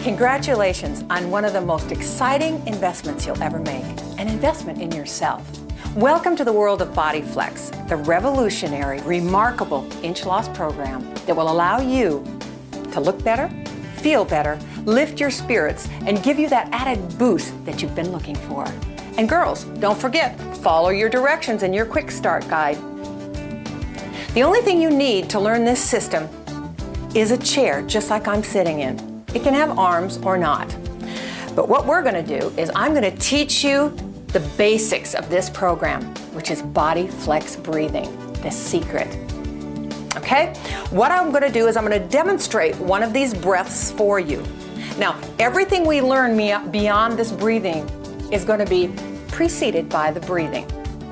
Congratulations on one of the most exciting investments you'll ever make, an investment in yourself. Welcome to the world of Bodyflex, the revolutionary, remarkable inch loss program that will allow you to look better, feel better, lift your spirits, and give you that added boost that you've been looking for. And girls, don't forget, follow your directions in your quick start guide. The only thing you need to learn this system is a chair, just like I'm sitting in. It can have arms or not. But what we're going to do is I'm going to teach you the basics of this program, which is Bodyflex breathing, the secret. Okay? What I'm going to do is I'm going to demonstrate one of these breaths for you. Now, everything we learn beyond this breathing is going to be preceded by the breathing.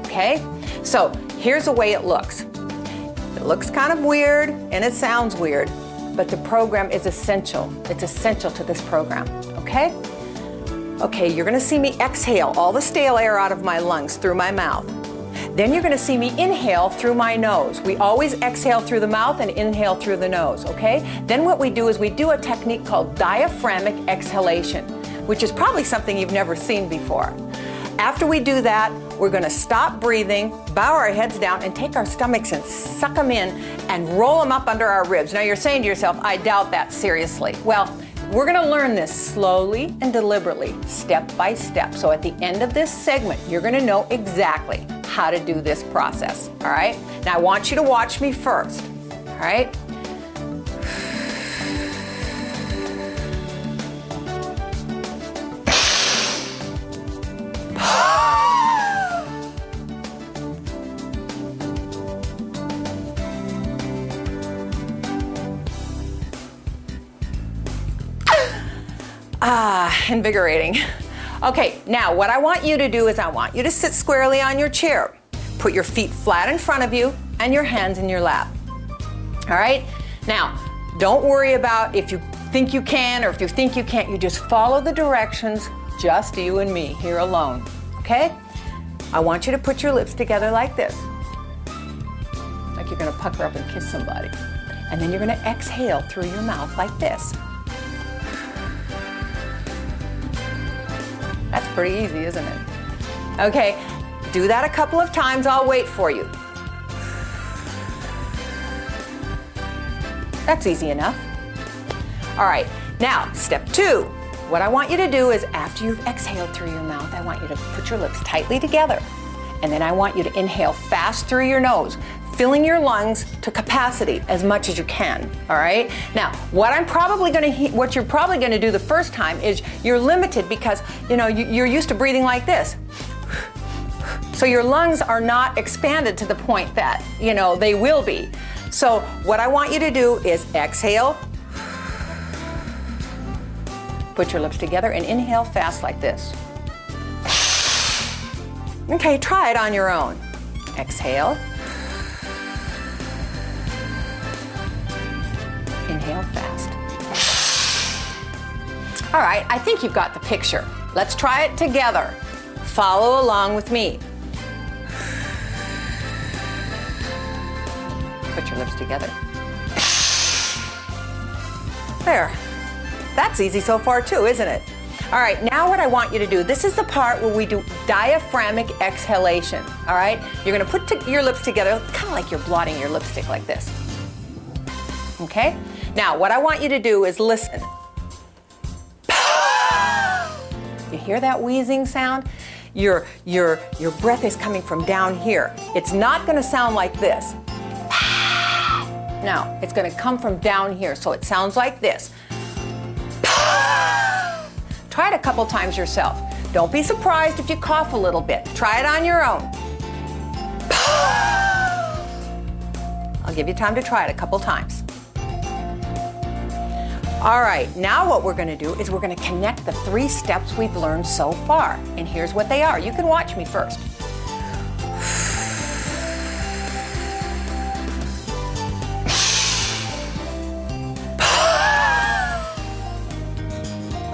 Okay? So here's the way it looks. It looks kind of weird and it sounds weird, but the program is essential. It's essential to this program. Okay? Okay, you're going to see me exhale all the stale air out of my lungs through my mouth. Then you're going to see me inhale through my nose. We always exhale through the mouth and inhale through the nose, okay? Then what we do is we do a technique called diaphragmatic exhalation, which is probably something you've never seen before. After we do that, we're going to stop breathing, bow our heads down, and take our stomachs and suck them in and roll them up under our ribs. Now you're saying to yourself, I doubt that seriously. Well, we're going to learn this slowly and deliberately, step by step. So at the end of this segment, you're going to know exactly how to do this process. All right? Now I want you to watch me first. All right? Invigorating. Okay, now what I want you to do is I want you to sit squarely on your chair. Put your feet flat in front of you and your hands in your lap. All right? Now, don't worry about if you think you can or if you think you can't. You just follow the directions, just you and me here alone. Okay? I want you to put your lips together like this. Like you're going to pucker up and kiss somebody. And then you're going to exhale through your mouth like this. That's pretty easy, isn't it? Okay, do that a couple of times. I'll wait for you. That's easy enough. All right, now step 2. What I want you to do is after you've exhaled through your mouth, I want you to put your lips tightly together. And then I want you to inhale fast through your nose, filling your lungs to capacity as much as you can, all right? Now, what you're probably gonna do the first time is you're limited because, you're used to breathing like this. So your lungs are not expanded to the point that, they will be. So what I want you to do is exhale, put your lips together and inhale fast like this. Okay, try it on your own. Exhale. Inhale fast. All right, I think you've got the picture. Let's try it together. Follow along with me. Put your lips together. There. That's easy so far too, isn't it? All right, now what I want you to do, this is the part where we do diaphragmatic exhalation, all right? You're gonna put your lips together, kind of like you're blotting your lipstick like this. Okay? Now, what I want you to do is listen. You hear that wheezing sound? Your breath is coming from down here. It's not gonna sound like this. No, it's gonna come from down here, so it sounds like this. Try it a couple times yourself. Don't be surprised if you cough a little bit. Try it on your own. I'll give you time to try it a couple times. All right, now what we're gonna do is we're gonna connect the 3 steps we've learned so far. And here's what they are. You can watch me first.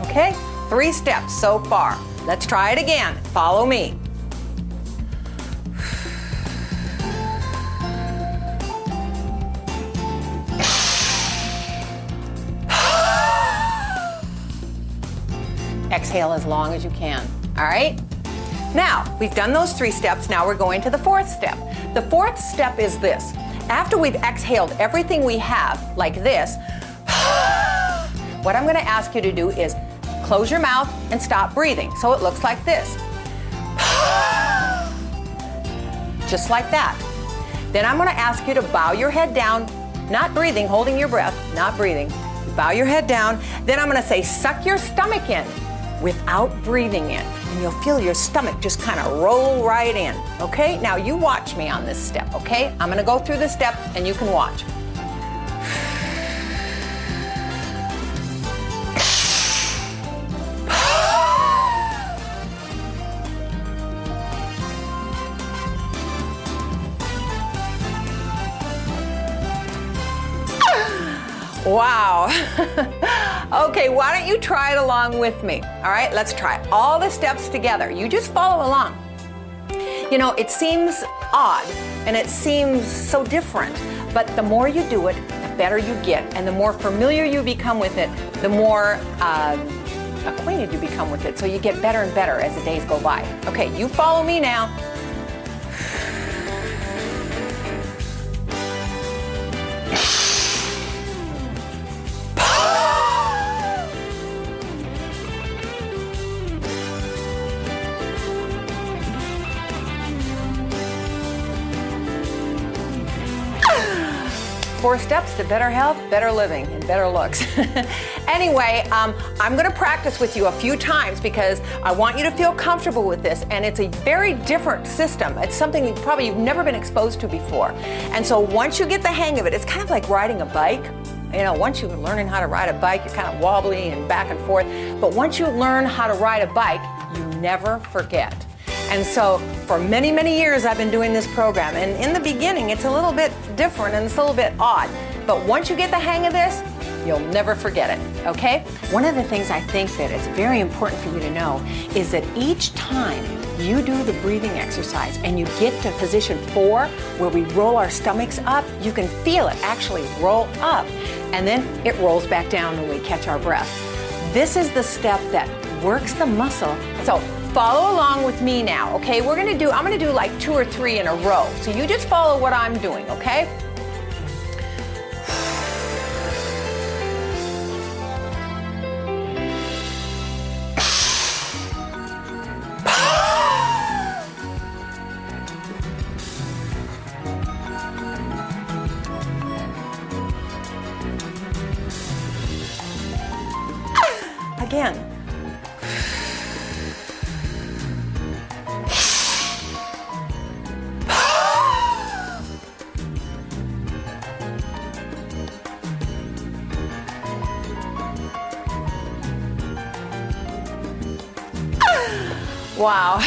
Okay, 3 steps so far. Let's try it again. Follow me. Exhale as long as you can, all right? Now, we've done those 3 steps, now we're going to the 4th step. The 4th step is this. After we've exhaled everything we have, like this, what I'm gonna ask you to do is close your mouth and stop breathing. So it looks like this. Just like that. Then I'm gonna ask you to bow your head down, not breathing, holding your breath, not breathing. Bow your head down. Then I'm gonna say, suck your stomach in without breathing in. And you'll feel your stomach just kind of roll right in, okay? Now you watch me on this step, okay? I'm gonna go through the steps and you can watch. Wow. Okay, why don't you try it along with me? All right, let's try all the steps together. You just follow along. You know, it seems odd and it seems so different, but the more you do it, the better you get, and the more familiar you become with it, the more acquainted you become with it, so you get better and better as the days go by. Okay, you follow me now. Four steps to better health, better living, and better looks. Anyway, I'm gonna practice with you a few times because I want you to feel comfortable with this, and it's a very different system. It's something you've never been exposed to before. And so once you get the hang of it, it's kind of like riding a bike. You know, once you're learning how to ride a bike, you're kind of wobbly and back and forth. But once you learn how to ride a bike, you never forget. And so for many, many years I've been doing this program, and in the beginning it's a little bit different and it's a little bit odd, but once you get the hang of this, you'll never forget it, okay? One of the things I think that is very important for you to know is that each time you do the breathing exercise and you get to position 4 where we roll our stomachs up, you can feel it actually roll up, and then it rolls back down when we catch our breath. This is the step that works the muscle. So follow along with me now, okay? I'm gonna do like 2 or 3 in a row. So you just follow what I'm doing, okay? Again. Wow.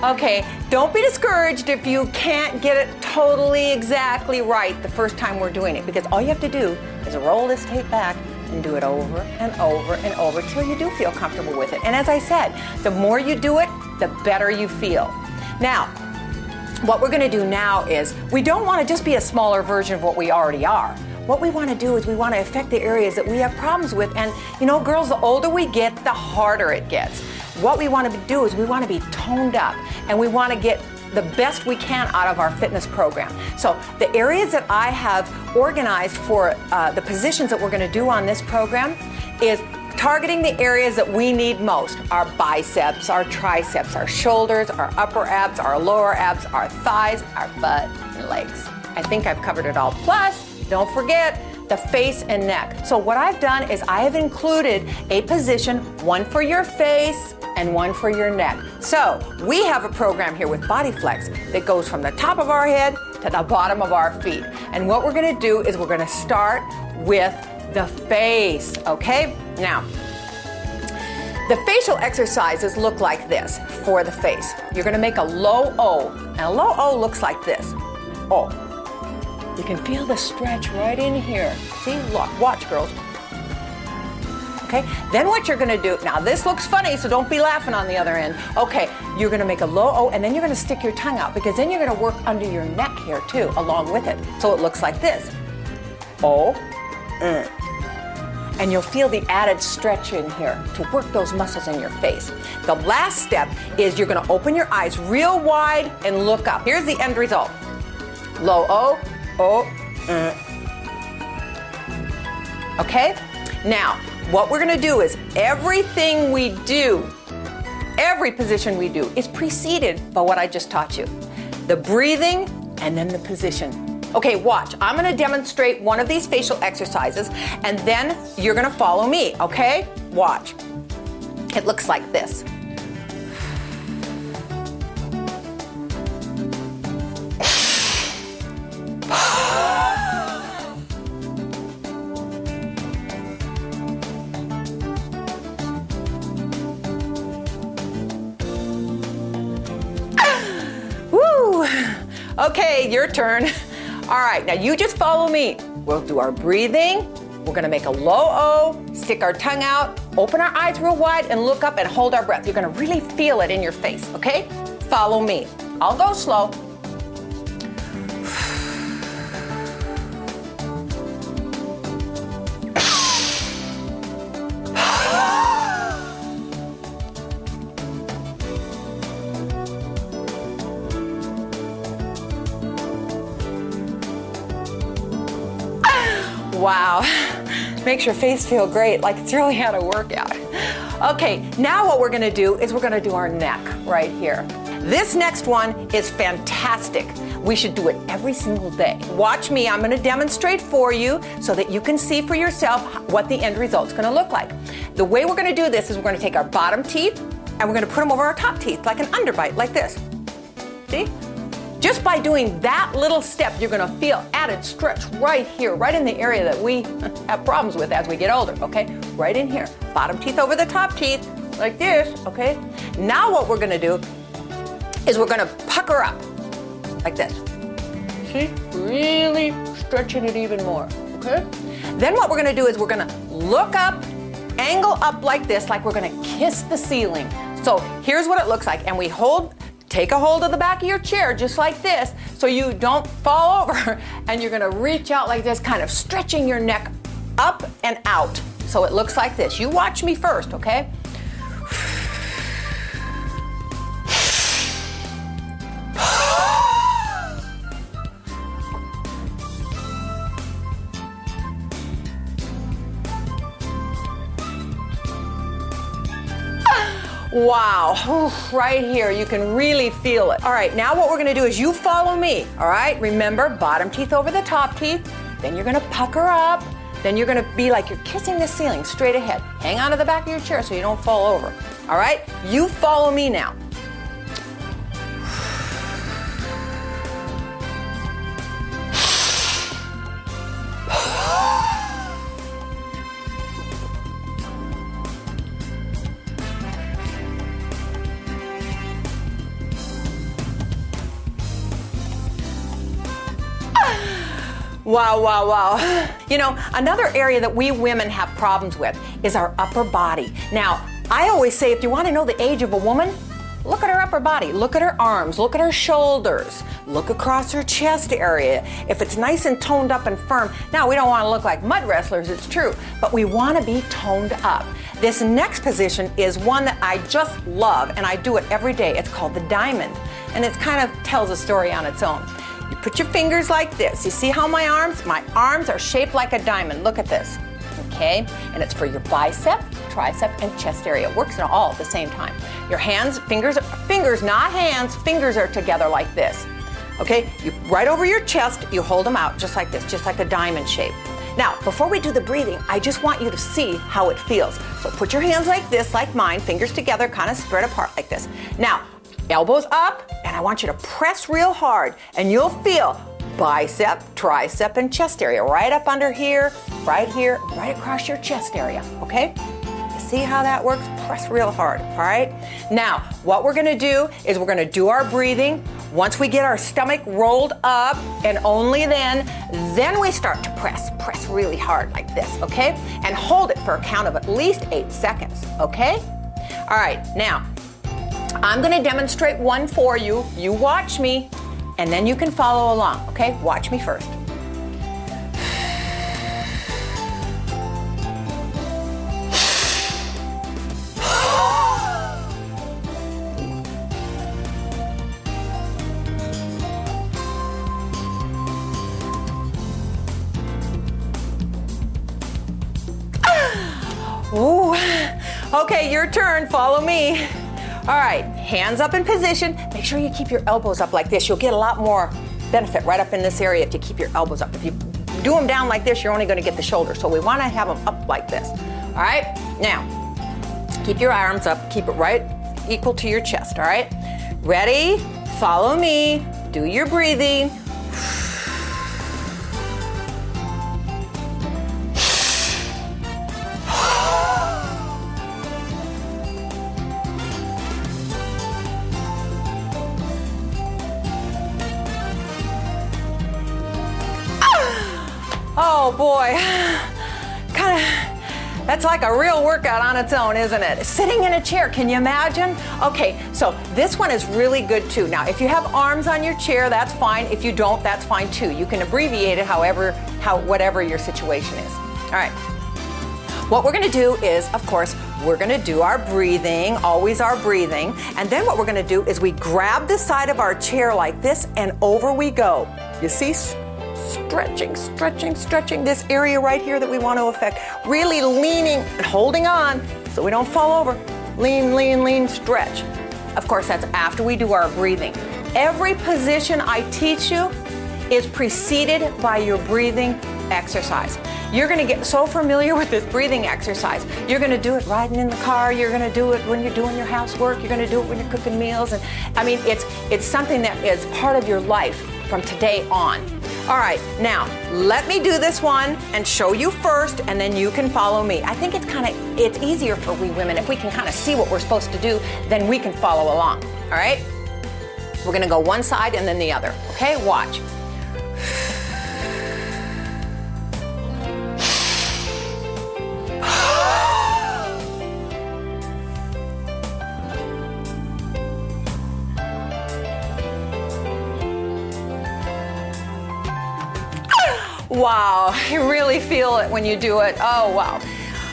Okay, don't be discouraged if you can't get it totally exactly right the first time we're doing it, because all you have to do is roll this tape back and do it over and over and over till you do feel comfortable with it. And as I said, the more you do it, the better you feel. Now, what we're gonna do now is, we don't wanna just be a smaller version of what we already are. What we wanna do is we wanna affect the areas that we have problems with. And you know, girls, the older we get, the harder it gets. What we want to do is we want to be toned up, and we want to get the best we can out of our fitness program. So the areas that I have organized for the positions that we're going to do on this program is targeting the areas that we need most: our biceps, our triceps, our shoulders, our upper abs, our lower abs, our thighs, our butt, and legs. I think I've covered it all. Plus, don't forget the face and neck. So what I've done is I have included a position, one for your face and one for your neck. So we have a program here with Bodyflex that goes from the top of our head to the bottom of our feet. And what we're gonna do is we're gonna start with the face, okay? Now, the facial exercises look like this for the face. You're gonna make a low O, and a low O looks like this. O. You can feel the stretch right in here. See, look, watch, girls. Okay, then what you're gonna do, now this looks funny, so don't be laughing on the other end. Okay, you're gonna make a low O, and then you're gonna stick your tongue out, because then you're gonna work under your neck here too, along with it. So it looks like this. O, and you'll feel the added stretch in here to work those muscles in your face. The last step is you're gonna open your eyes real wide and look up. Here's the end result. Low O, O, Okay? Now, what we're gonna do is everything we do, every position we do is preceded by what I just taught you. The breathing and then the position. Okay, watch. I'm gonna demonstrate one of these facial exercises and then you're gonna follow me, okay? Watch. It looks like this. Woo! Okay, your turn. All right, now you just follow me. We'll do our breathing. We're gonna make a low O, stick our tongue out, open our eyes real wide and look up and hold our breath. You're gonna really feel it in your face, okay? Follow me. I'll go slow. Wow, makes your face feel great, like it's really had a workout. Okay, now what we're gonna do is we're gonna do our neck right here. This next one is fantastic. We should do it every single day. Watch me, I'm gonna demonstrate for you so that you can see for yourself what the end result's gonna look like. The way we're gonna do this is we're gonna take our bottom teeth and we're gonna put them over our top teeth like an underbite, like this. See? Just by doing that little step, you're gonna feel added stretch right here, right in the area that we have problems with as we get older, okay? Right in here. Bottom teeth over the top teeth, like this, okay? Now what we're gonna do is we're gonna pucker up, like this. See? Really stretching it even more, okay? Then what we're gonna do is we're gonna look up, angle up like this, like we're gonna kiss the ceiling. So here's what it looks like, and we take a hold of the back of your chair just like this so you don't fall over, and you're gonna reach out like this, kind of stretching your neck up and out. So it looks like this. You watch me first, okay? Wow, right here, you can really feel it. All right, now what we're gonna do is you follow me, all right? Remember, bottom teeth over the top teeth, then you're gonna pucker up, then you're gonna be like you're kissing the ceiling straight ahead. Hang on to the back of your chair so you don't fall over, all right? You follow me now. Wow, wow, wow. You know, another area that we women have problems with is our upper body. Now, I always say if you want to know the age of a woman, look at her upper body, look at her arms, look at her shoulders, look across her chest area. If it's nice and toned up and firm, now we don't want to look like mud wrestlers, it's true, but we want to be toned up. This next position is one that I just love, and I do it every day. It's called the diamond, and it kind of tells a story on its own. You put your fingers like this. You see how my arms are shaped like a diamond. Look at this, okay? And it's for your bicep, tricep, and chest area. It works in all at the same time. Your hands, fingers, not hands, fingers are together like this, okay? You right over your chest, you hold them out just like this, just like a diamond shape. Now, before we do the breathing, I just want you to see how it feels. So put your hands like this, like mine, fingers together, kind of spread apart like this. Now, elbows up, and I want you to press real hard, and you'll feel bicep, tricep, and chest area right up under here, right across your chest area, okay? You see how that works? Press real hard, all right? Now, what we're gonna do is we're gonna do our breathing. Once we get our stomach rolled up, and only then we start to press really hard like this, okay? And hold it for a count of at least 8 seconds, okay? All right, now, I'm gonna demonstrate one for you. You watch me, and then you can follow along, okay? Watch me first. Ooh. Okay, your turn, follow me. All right, hands up in position. Make sure you keep your elbows up like this. You'll get a lot more benefit right up in this area if you keep your elbows up. If you do them down like this, you're only gonna get the shoulders. So we wanna have them up like this. All right, now, keep your arms up, keep it right equal to your chest, all right? Ready? Follow me, do your breathing. Oh boy, that's like a real workout on its own, isn't it? Sitting in a chair, can you imagine? Okay, so this one is really good too. Now, if you have arms on your chair, that's fine. If you don't, that's fine too. You can abbreviate it whatever your situation is. All right, what we're gonna do is, of course, we're gonna do our breathing, always our breathing, and then what we're gonna do is we grab the side of our chair like this and over we go. You see? Stretching, stretching, stretching this area right here that we want to affect. Really leaning and holding on so we don't fall over. Lean, lean, lean, stretch. Of course, that's after we do our breathing. Every position I teach you is preceded by your breathing exercise. You're going to get so familiar with this breathing exercise. You're going to do it riding in the car. You're going to do it when you're doing your housework. You're going to do it when you're cooking meals. And I mean, it's something that is part of your life from today on. All right, now let me do this one and show you first, and then you can follow me. I think it's easier for we women if we can kind of see what we're supposed to do, then we can follow along. All right, we're gonna go one side and then the other. Okay, watch. Wow, you really feel it when you do it. Oh, wow.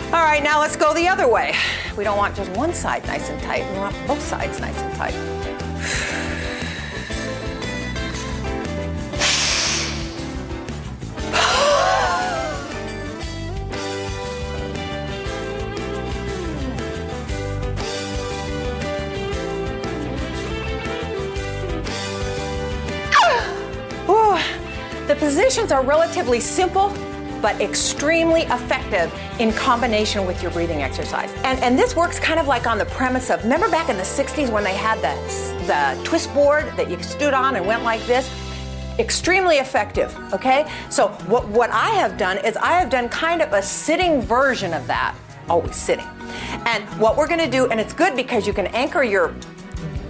All right, now let's go the other way. We don't want just one side nice and tight. We want both sides nice and tight. The positions are relatively simple, but extremely effective in combination with your breathing exercise. And this works kind of like on the premise of, remember back in the 60s when they had the twist board that you stood on and went like this? Extremely effective, okay? So what I have done is I have done kind of a sitting version of that, always sitting. And what we're gonna do, and it's good because you can anchor your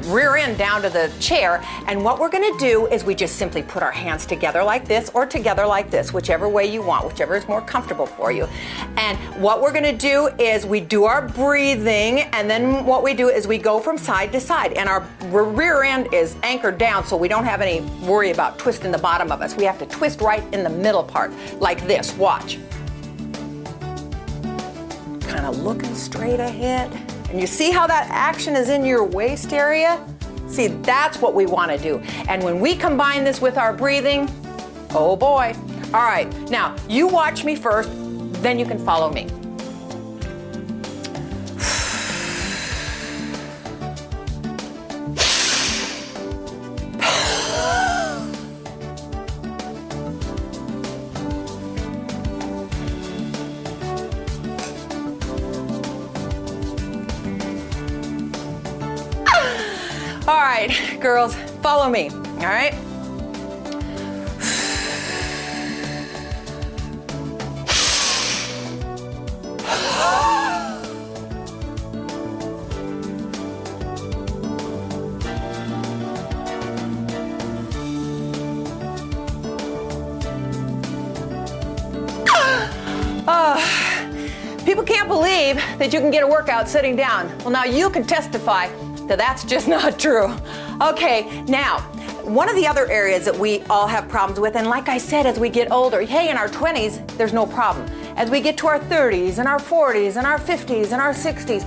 rear end down to the chair, and what we're gonna do is we just simply put our hands together like this or together like this, whichever way you want, whichever is more comfortable for you. And what we're gonna do is we do our breathing, and then what we do is we go from side to side, and our rear end is anchored down so we don't have any worry about twisting the bottom of us. We have to twist right in the middle part, like this, watch. Kind of looking straight ahead. And you see how that action is in your waist area? See, that's what we want to do. And when we combine this with our breathing, oh boy. All right, now you watch me first, then you can follow me. All right, girls, follow me, all right? People can't believe that you can get a workout sitting down. Well, now you can testify that that's just not true. Okay, now, one of the other areas that we all have problems with, and like I said, as we get older, hey, in our 20s, there's no problem. As we get to our 30s and our 40s and our 50s and our 60s,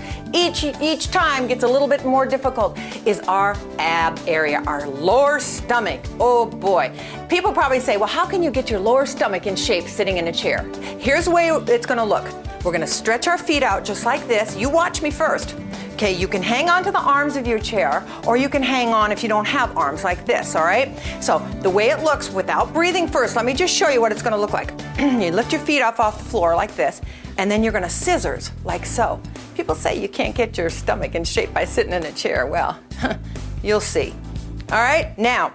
each time gets a little bit more difficult, is our ab area, our lower stomach. Oh boy. People probably say, well, how can you get your lower stomach in shape sitting in a chair? Here's the way it's gonna look. we're gonna stretch our feet out just like this. You watch me first. Okay, you can hang on to the arms of your chair, or you can hang on if you don't have arms like this, all right? So the way it looks without breathing first, let me just show you what it's gonna look like. You lift your feet up off the floor like this, and then you're gonna scissors like so. People say you can't get your stomach in shape by sitting in a chair. Well, you'll see. All right, now,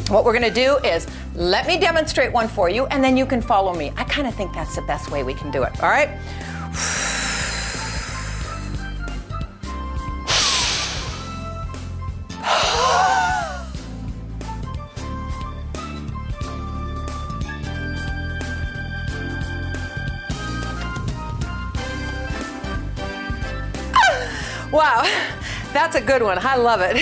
what we're gonna do is, let me demonstrate one for you, and then you can follow me. I kind of think that's the best way we can do it, all right? Wow, that's a good one. I love it.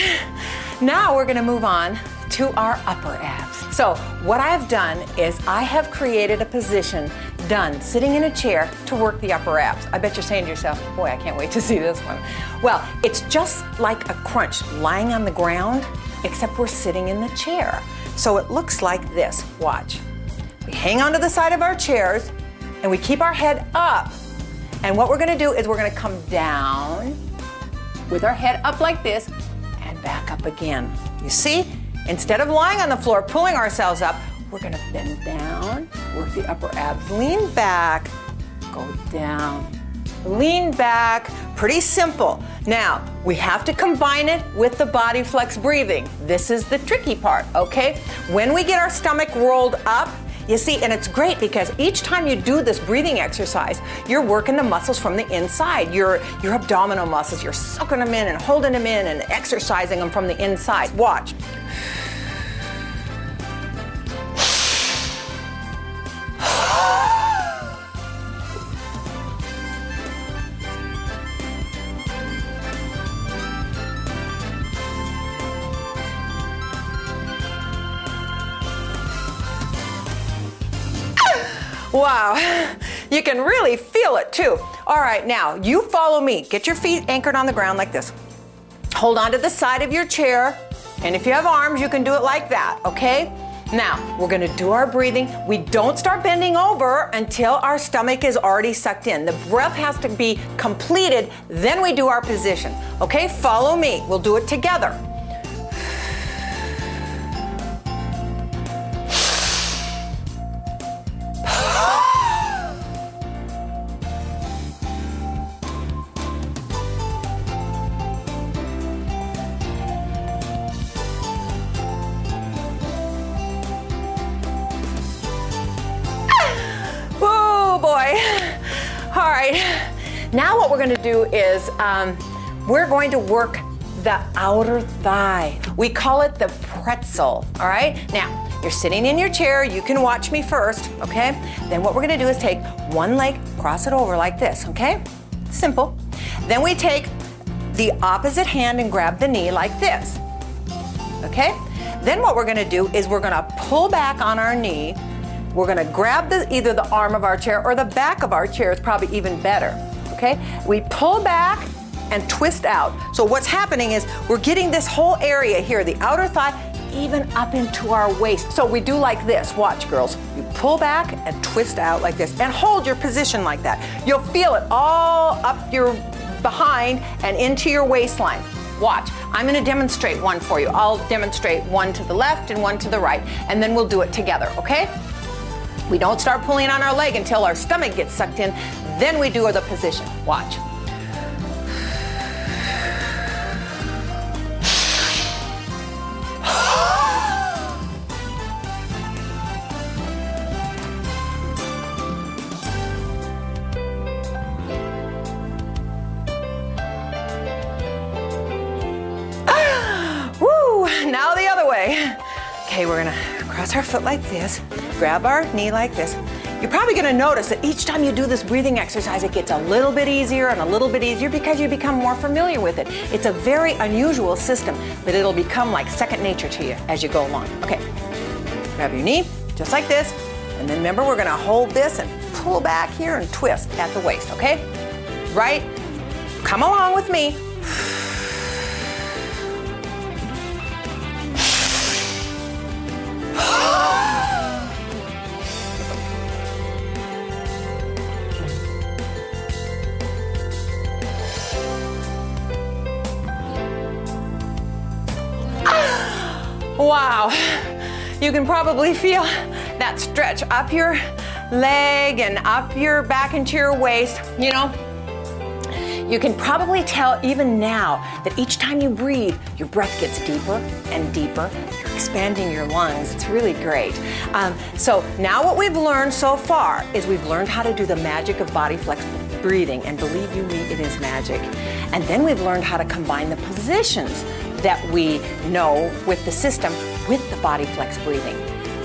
Now we're gonna move on to our upper abs. So what I've done is I have created a position done sitting in a chair to work the upper abs. I bet you're saying to yourself, boy, I can't wait to see this one. Well, it's just like a crunch lying on the ground, except we're sitting in the chair. So it looks like this. Watch. We hang onto the side of our chairs and we keep our head up. And what we're gonna do is we're gonna come down with our head up like this and back up again. You see? Instead of lying on the floor, pulling ourselves up, we're gonna bend down, work the upper abs, lean back, go down, lean back. Pretty simple. Now, we have to combine it with the Bodyflex breathing. This is the tricky part, okay? When we get our stomach rolled up, you see, and it's great because each time you do this breathing exercise, you're working the muscles from the inside, your abdominal muscles. You're sucking them in and holding them in and exercising them from the inside. Watch. Wow, you can really feel it too. All right, now you follow me. Get your feet anchored on the ground like this. Hold on to the side of your chair, and if you have arms, you can do it like that, okay? Now, we're gonna do our breathing. We don't start bending over until our stomach is already sucked in. The breath has to be completed, then we do our position. Okay, follow me. We'll do it together. All right, now what we're going to do is we're going to work the outer thigh. We call it the pretzel, all right? Now, you're sitting in your chair. You can watch me first, okay? Then what we're going to do is take one leg, cross it over like this, okay? Simple. Then we take the opposite hand and grab the knee like this, okay? Then what we're going to do is we're going to pull back on our knee. We're gonna grab either the arm of our chair or the back of our chair is probably even better, okay? We pull back and twist out. So what's happening is we're getting this whole area here, the outer thigh, even up into our waist. So we do like this. Watch, girls. You pull back and twist out like this and hold your position like that. You'll feel it all up your behind and into your waistline. Watch. I'm gonna demonstrate one for you. I'll demonstrate one to the left and one to the right, and then we'll do it together, okay? We don't start pulling on our leg until our stomach gets sucked in. Then we do the position. Watch. Woo! Now the other way. Okay, we're gonna cross our foot like this, grab our knee like this. You're probably gonna notice that each time you do this breathing exercise, it gets a little bit easier and a little bit easier because you become more familiar with it. It's a very unusual system, but it'll become like second nature to you as you go along. Okay, grab your knee, just like this, and then remember we're gonna hold this and pull back here and twist at the waist, okay? Right? Come along with me. Wow, you can probably feel that stretch up your leg and up your back into your waist. You know, you can probably tell even now that each time you breathe, your breath gets deeper and deeper. You're expanding your lungs. It's really great. So now what we've learned so far is we've learned how to do the magic of Bodyflex breathing, and believe you me, it is magic. And then we've learned how to combine the positions that we know with the system with the Bodyflex breathing.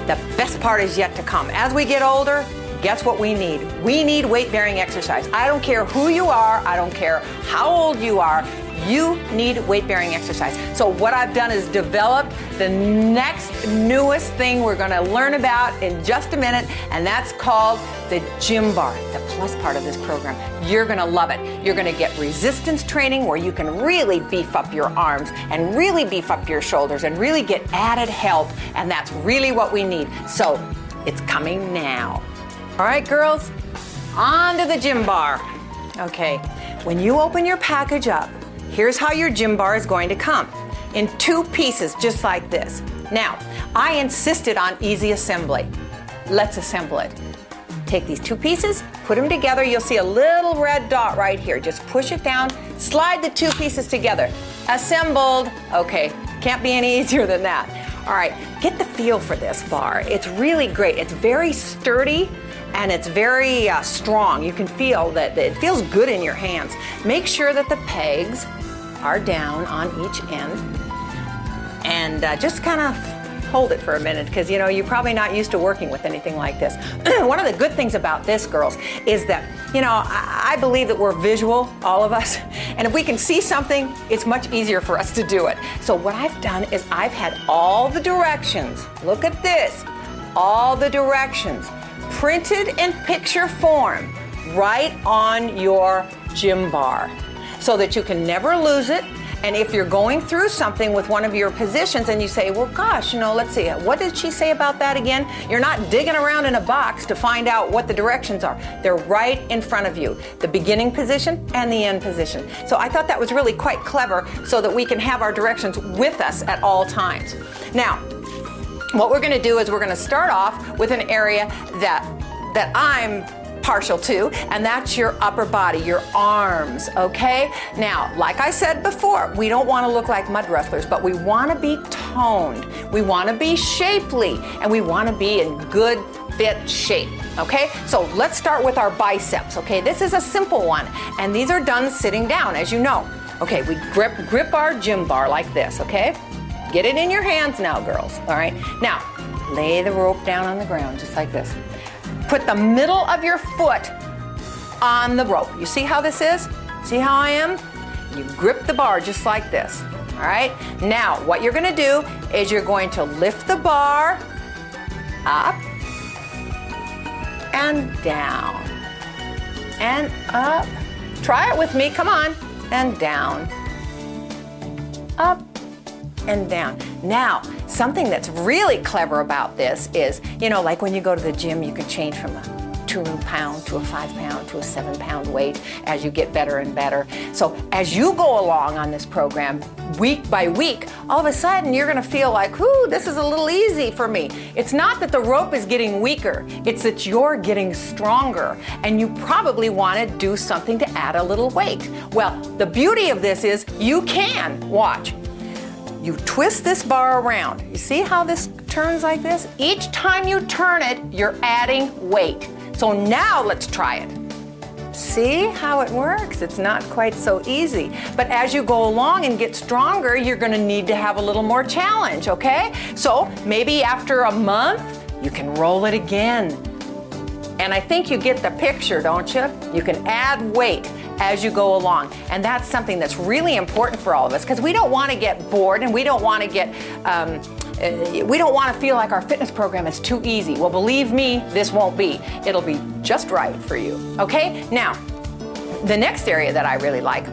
The best part is yet to come. As we get older, guess what we need? We need weight-bearing exercise. I don't care who you are, I don't care how old you are, you need weight-bearing exercise. So what I've done is developed the next newest thing we're gonna learn about in just a minute, and that's called the gym bar, the plus part of this program. You're gonna love it. You're gonna get resistance training where you can really beef up your arms and really beef up your shoulders and really get added help, and that's really what we need. So it's coming now. All right, girls, on to the gym bar. Okay, when you open your package up, here's how your gym bar is going to come. In 2 pieces, just like this. Now, I insisted on easy assembly. Let's assemble it. Take these 2 pieces, put them together. You'll see a little red dot right here. Just push it down, slide the 2 pieces together. Assembled. Okay, can't be any easier than that. All right, get the feel for this bar. It's really great. It's very sturdy and it's very strong. You can feel that it feels good in your hands. Make sure that the pegs are down on each end, and just kind of hold it for a minute, because you know you're probably not used to working with anything like this. One of the good things about this, girls, is that you know I believe that we're visual, all of us, and if we can see something, it's much easier for us to do it. So what I've done is I've had all the directions. Look at this, all the directions printed in picture form right on your gym bar, so that you can never lose it. And if you're going through something with one of your positions and you say, well, gosh, you know, let's see, what did she say about that again? You're not digging around in a box to find out what the directions are. They're right in front of you, the beginning position and the end position. So I thought that was really quite clever, so that we can have our directions with us at all times. Now, what we're gonna do is we're gonna start off with an area that I'm partial to, and that's your upper body, your arms, okay? Now, like I said before, we don't want to look like mud wrestlers, but we want to be toned, we want to be shapely, and we want to be in good fit shape, okay? So let's start with our biceps, okay? This is a simple one, and these are done sitting down, as you know. Okay, we grip our gym bar like this, okay? Get it in your hands now, girls, all right? Now, lay the rope down on the ground, just like this. Put the middle of your foot on the rope. You see how this is? See how I am? You grip the bar just like this, all right? Now, what you're gonna do is you're going to lift the bar up and down and up. Try it with me, come on. And down, up and down. Now, something that's really clever about this is, you know, like when you go to the gym, you can change from a 2 pound to a 5 pound to a 7 pound weight as you get better and better. So as you go along on this program, week by week, all of a sudden you're gonna feel like, whoo, this is a little easy for me. It's not that the rope is getting weaker, it's that you're getting stronger, and you probably wanna do something to add a little weight. Well, the beauty of this is you can, watch. You twist this bar around. You see how this turns like this? Each time you turn it, you're adding weight. So now let's try it. See how it works? It's not quite so easy. But as you go along and get stronger, you're gonna need to have a little more challenge, okay? So maybe after a month, you can roll it again. And I think you get the picture, don't you? You can add weight as you go along. And that's something that's really important for all of us, because we don't want to get bored, and we don't want to get, we don't want to feel like our fitness program is too easy. Well, believe me, this won't be. It'll be just right for you, okay? Now, the next area that I really like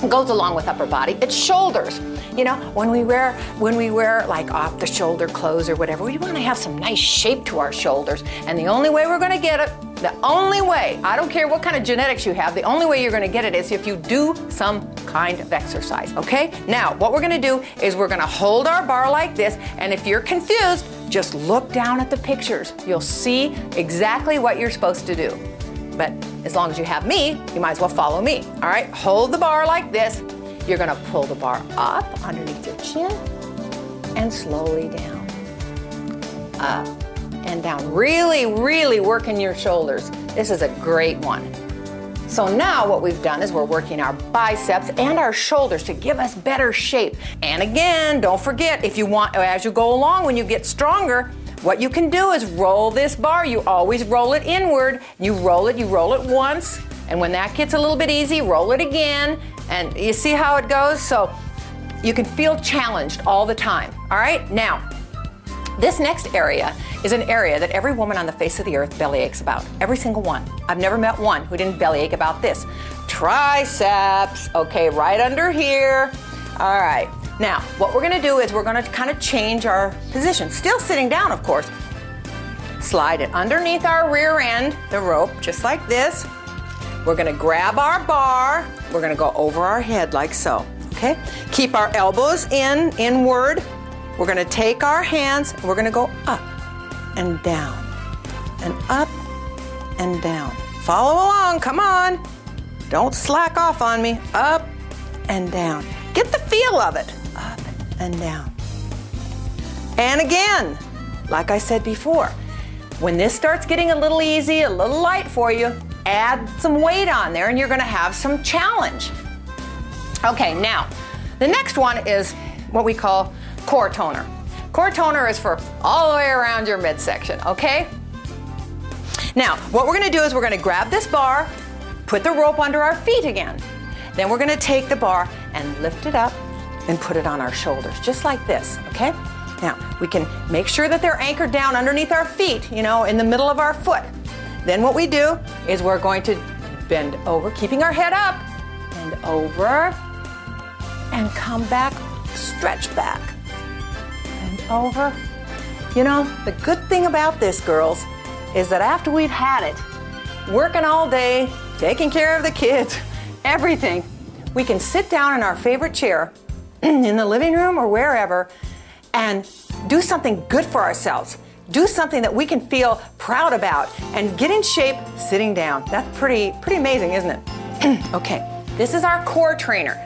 goes along with upper body. It's shoulders. You know, when we wear like off the shoulder clothes or whatever, we want to have some nice shape to our shoulders. And the only way we're going to get it, the only way, I don't care what kind of genetics you have, the only way you're going to get it is if you do some kind of exercise, okay? Now, what we're going to do is we're going to hold our bar like this, and if you're confused, just look down at the pictures. You'll see exactly what you're supposed to do. But as long as you have me, you might as well follow me, all right? Hold the bar like this. You're going to pull the bar up underneath your chin and slowly down, up and down. Really, really working your shoulders. This is a great one. So now what we've done is we're working our biceps and our shoulders to give us better shape. And again, don't forget, if you want, as you go along, when you get stronger, what you can do is roll this bar. You always roll it inward. You roll it once, and when that gets a little bit easy, roll it again. And you see how it goes? So you can feel challenged all the time, all right? Now, this next area is an area that every woman on the face of the earth bellyaches about. Every single one. I've never met one who didn't bellyache about this. Triceps, okay, right under here. All right, now what we're gonna do is we're gonna kind of change our position. Still sitting down, of course. Slide it underneath our rear end, the rope, just like this. We're gonna grab our bar. We're gonna go over our head like so, okay? Keep our elbows inward. We're gonna take our hands, and we're gonna go up and down, and up and down. Follow along, come on. Don't slack off on me. Up and down. Get the feel of it. Up and down. And again, like I said before, when this starts getting a little easy, a little light for you, add some weight on there and you're gonna have some challenge. Okay, now, the next one is what we call core toner. Core toner is for all the way around your midsection, okay? Now, what we're gonna do is we're gonna grab this bar, put the rope under our feet again. Then we're gonna take the bar and lift it up and put it on our shoulders, just like this, okay? Now, we can make sure that they're anchored down underneath our feet, you know, in the middle of our foot. Then what we do is we're going to bend over, keeping our head up, bend over, and come back, stretch back, bend over. You know, the good thing about this, girls, is that after we've had it, working all day, taking care of the kids, everything, we can sit down in our favorite chair in the living room or wherever and do something good for ourselves. Do something that we can feel proud about and get in shape sitting down. That's pretty amazing, isn't it? Okay, this is our core trainer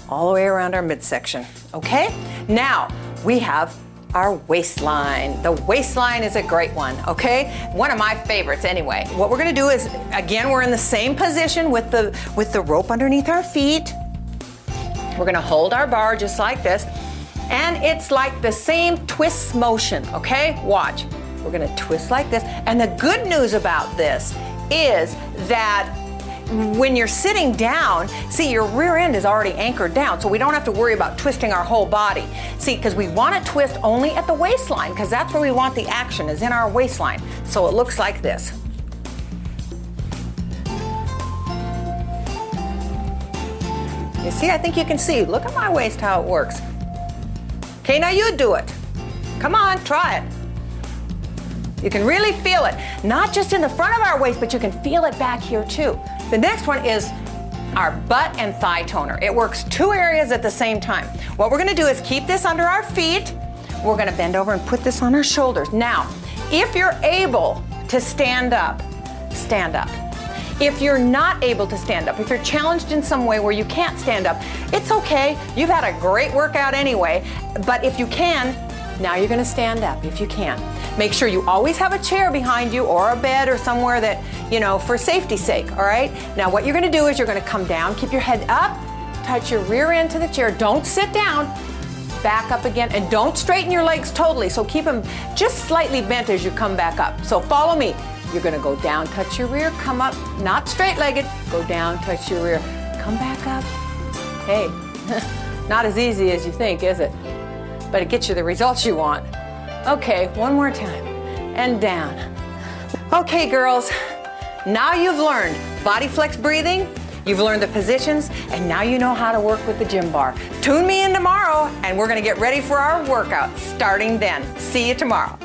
all the way around our midsection, okay? Now, we have our waistline. The waistline is a great one, okay? One of my favorites anyway. What we're gonna do is, again, we're in the same position with the rope underneath our feet. We're gonna hold our bar just like this. And it's like the same twist motion, okay? Watch. We're gonna twist like this. And the good news about this is that when you're sitting down, see, your rear end is already anchored down, so we don't have to worry about twisting our whole body. See, because we want to twist only at the waistline, because that's where we want the action, is in our waistline. So it looks like this. You see, I think you can see. Look at my waist, how it works. Okay, now you do it. Come on, try it. You can really feel it, not just in the front of our waist, but you can feel it back here too. The next one is our butt and thigh toner. It works two areas at the same time. What we're gonna do is keep this under our feet. We're gonna bend over and put this on our shoulders. Now, if you're able to stand up, stand up. If you're not able to stand up, if you're challenged in some way where you can't stand up, it's okay. You've had a great workout anyway, but if you can, now you're gonna stand up if you can. Make sure you always have a chair behind you or a bed or somewhere that, you know, for safety's sake, all right? Now what you're gonna do is you're gonna come down, keep your head up, touch your rear end to the chair, don't sit down, back up again, and don't straighten your legs totally, so keep them just slightly bent as you come back up. So follow me. You're gonna go down, touch your rear, come up, not straight-legged, go down, touch your rear, come back up. Hey, not as easy as you think, is it? But it gets you the results you want. Okay, one more time, and down. Okay, girls, now you've learned Bodyflex breathing, You've learned the positions, and now you know how to work with the gym bar. Tune me in tomorrow, and we're going to get ready for our workout starting then. See you tomorrow.